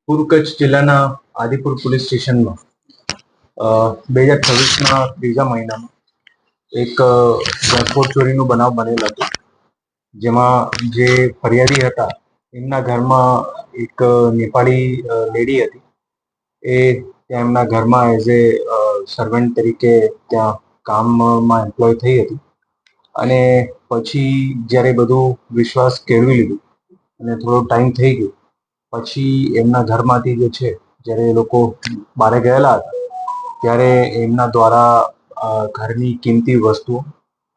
પૂર્વ કચ્છ જિલ્લાના આદિપુર પોલીસ સ્ટેશનમાં 2026ના ત્રીજા મહિનામાં એક ટ્રાન્સપોર્ટ ચોરીનું બનાવ બનેલ હતું, જેમાં જે ફરિયાદી હતા એમના ઘરમાં એક નેપાળી લેડી હતી. એ ત્યાં એમના ઘરમાં એઝ એ સર્વન્ટ તરીકે ત્યાં કામમાં એમ્પ્લોય થઈ હતી. અને પછી જ્યારે બધું વિશ્વાસ કેળવી લીધું અને થોડો ટાઈમ થઈ ગયો પછી એમના ઘરમાંથી જે છે, જ્યારે એ લોકો બહાર ગયેલા હતા ત્યારે એમના દ્વારા ઘરની કિંમતી વસ્તુઓ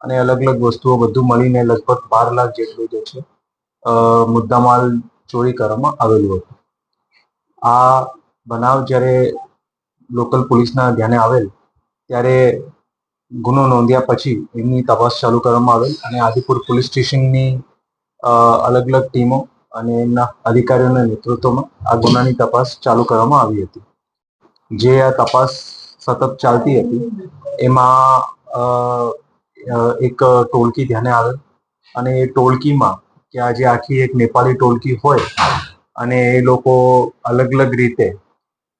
અને અલગ અલગ વસ્તુઓ બધું મળીને લગભગ 12 લાખ જેટલું જે છે મુદ્દામાલ ચોરી કરવામાં આવેલું હતું. આ બનાવ જ્યારે લોકલ પોલીસના ધ્યાને આવેલ ત્યારે ગુનો નોંધ્યા પછી એમની તપાસ ચાલુ કરવામાં આવેલ અને આદિપુર પોલીસ સ્ટેશનની અલગ અલગ ટીમો અને એમના અધિકારીઓના નેતૃત્વમાં આ ગુનાની તપાસ ચાલુ કરવામાં આવી હતી. જે આ તપાસ સતત ચાલતી હતી એમાં એક ટોળકી ધ્યાને આવેલ અને એ ટોળકીમાં કે આજે આખી એક નેપાળી ટોળકી હોય અને એ લોકો અલગ અલગ રીતે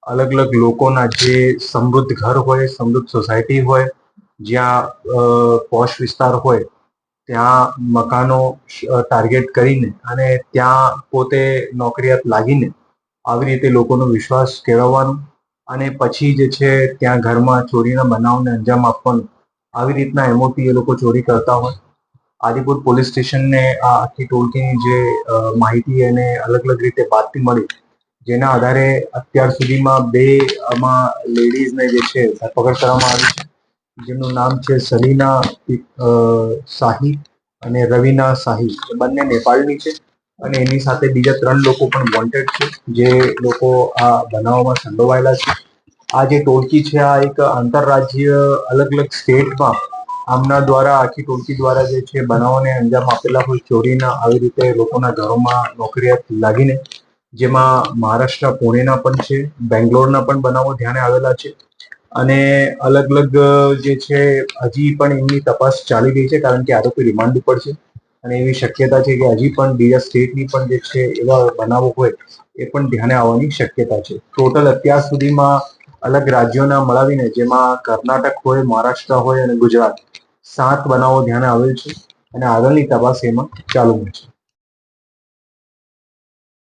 અલગ અલગ લોકોના જે સમૃદ્ધ ઘર હોય, સમૃદ્ધ સોસાયટી હોય, જ્યાં પોશ વિસ્તાર હોય ત્યાં મકાનો ટાર્ગેટ કરીને અને ત્યાં પોતે નોકરિયાત લાગીને આવી રીતે લોકોનો વિશ્વાસ કેળવવાનો અને પછી જે છે ત્યાં ઘરમાં ચોરીના બનાવને અંજામ આપવાનું, આવી રીતના એમોથી એ લોકો ચોરી કરતા હોય. આદિપુર પોલીસ સ્ટેશનને આ આખી ટોળકીની જે માહિતી અને અલગ અલગ રીતે બાતમી મળી, જેના આધારે અત્યાર સુધીમાં 2 આમાં લેડીઝને જે છે ધરપકડ કરવામાં આવી છે, જેમનું નામ છે સલીના શાહી અને રવીના શાહી. એ બંને નેપાળની છે અને એની સાથે બીજા 3 લોકો પણ વોન્ટેડ છે, જે લોકો આ બનાવમાં સંડોવાયેલા છે. આ જે ટોળકી છે આ એક આંતરરાજ્ય અલગ અલગ સ્ટેટમાં આમના દ્વારા આખી ટોળકી દ્વારા જે છે બનાવોને અંજામ આપેલા હોય ચોરીના, આવી રીતે લોકોના ઘરોમાં નોકરિયાત લાગીને, જેમાં મહારાષ્ટ્ર પુણેના પણ છે, બેંગ્લોરના પણ બનાવો ધ્યાને આવેલા છે અને અલગ અલગ જે છે હજી પણ એમની તપાસ ચાલી રહી છે, કારણ કે આરોપી રિમાન્ડ ઉપર છે અને એવી શક્યતા છે કે હજી પણ બીજા સ્ટેટની પણ જે છે એવા બનાવો હોય એ પણ ધ્યાને આવવાની શક્યતા છે. ટોટલ અત્યાર સુધીમાં અલગ રાજ્યોના મળાવીને, જેમાં કર્ણાટક હોય, મહારાષ્ટ્ર હોય અને ગુજરાત, 7 બનાવો ધ્યાને આવેલ છે અને આગળની તપાસ એમાં ચાલુ છે.